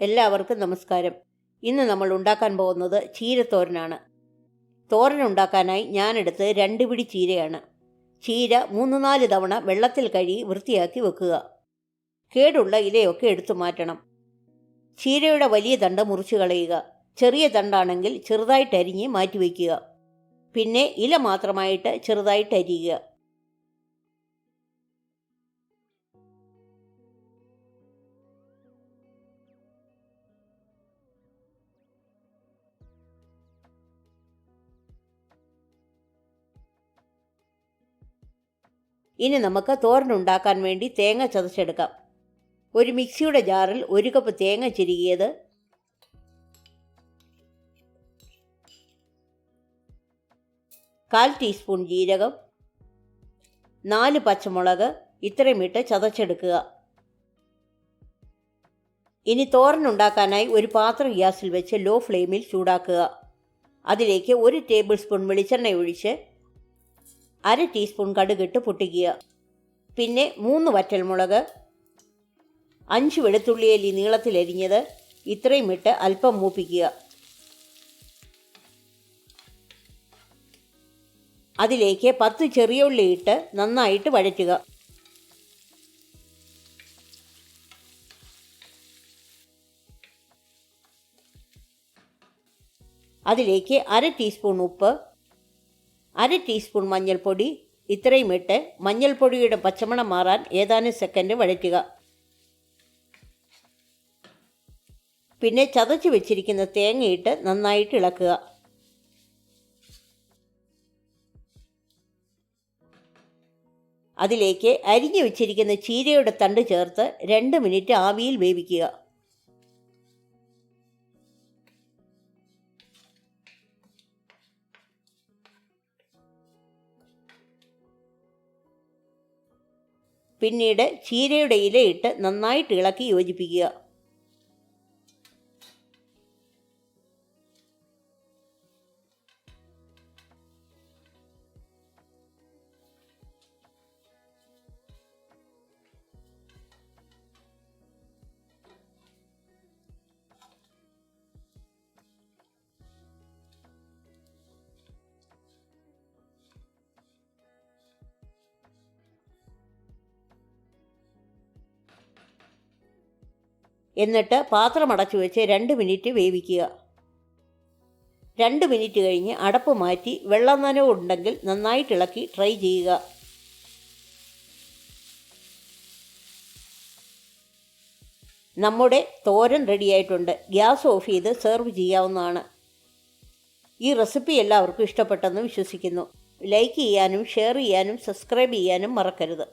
എല്ലാവർക്കും നമസ്കാരം. ഇന്ന് നമ്മൾ ഉണ്ടാക്കാൻ പോകുന്നത് ചീരത്തോരനാണ്. തോരൻ ഉണ്ടാക്കാനായി ഞാനെടുത്ത് 2 പിടി ചീരയാണ്. ചീര 3-4 തവണ വെള്ളത്തിൽ കഴുകി വൃത്തിയാക്കി വെക്കുക. കേടുള്ള ഇലയൊക്കെ എടുത്തു മാറ്റണം. ചീരയുടെ വലിയ തണ്ട് മുറിച്ച് കളയുക. ചെറിയ തണ്ടാണെങ്കിൽ ചെറുതായിട്ട് അരിഞ്ഞ് മാറ്റിവെക്കുക. പിന്നെ ഇല മാത്രമായിട്ട് ചെറുതായിട്ട് അരിയുക. ഇനി നമുക്ക് തോരൻ ഉണ്ടാക്കാൻ വേണ്ടി തേങ്ങ ചതച്ചെടുക്കാം. ഒരു മിക്സിയുടെ ജാറിൽ 1 കപ്പ് തേങ്ങ ചിരുകിയത്, 1/4 ടീസ്പൂൺ ജീരകം, 4 പച്ചമുളക് ഇത്രയും ഇട്ട് ചതച്ചെടുക്കുക. ഇനി തോരൻ ഉണ്ടാക്കാനായി ഒരു പാത്രം ഗ്യാസിൽ വെച്ച് ലോ ഫ്ലെയിമിൽ ചൂടാക്കുക. അതിലേക്ക് 1 ടേബിൾ സ്പൂൺ വെളിച്ചെണ്ണ ഒഴിച്ച് 1/2 ടീസ്പൂൺ കടുകിട്ട് പൊട്ടിക്കുക. പിന്നെ 3 വറ്റൽമുളക്, 5 വെളുത്തുള്ളിയല്ലി നീളത്തിലരിഞ്ഞത് ഇത്രയും ഇട്ട് അല്പം മൂപ്പിക്കുക. അതിലേക്ക് 10 ചെറിയ ഉള്ളി ഇട്ട് നന്നായിട്ട് വഴറ്റുക. അതിലേക്ക് 1/2 ടീസ്പൂൺ ഉപ്പ്, 1/2 ടീസ്പൂൺ മഞ്ഞൾപ്പൊടി ഇത്രയും ഇട്ട് മഞ്ഞൾപ്പൊടിയുടെ പച്ചമണം മാറാൻ ഏതാനും സെക്കൻഡ് വഴറ്റുക. പിന്നെ ചതച്ച് വെച്ചിരിക്കുന്ന തേങ്ങയിട്ട് നന്നായിട്ട് ഇളക്കുക. അതിലേക്ക് അരിഞ്ഞു വെച്ചിരിക്കുന്ന ചീരയുടെ തണ്ട് ചേർത്ത് 2 മിനിറ്റ് ആവിയിൽ വേവിക്കുക. പിന്നീട് ചീരയുടെ ഇലയിട്ട് നന്നായിട്ട് ഇളക്കി യോജിപ്പിക്കുക. എന്നിട്ട് പാത്രം അടച്ചു വെച്ച് 2 മിനിറ്റ് വേവിക്കുക. 2 മിനിറ്റ് കഴിഞ്ഞ് അടപ്പ് മാറ്റി വെള്ളം നനവ് ഉണ്ടെങ്കിൽ നന്നായിട്ട് ഇളക്കി ട്രൈ ചെയ്യുക. നമ്മുടെ തോരൻ റെഡിയായിട്ടുണ്ട്. ഗ്യാസ് ഓഫ് ചെയ്ത് സെർവ് ചെയ്യാവുന്നതാണ്. ഈ റെസിപ്പി എല്ലാവർക്കും ഇഷ്ടപ്പെട്ടെന്ന് വിശ്വസിക്കുന്നു. ലൈക്ക് ചെയ്യാനും ഷെയർ ചെയ്യാനും സബ്സ്ക്രൈബ് ചെയ്യാനും മറക്കരുത്.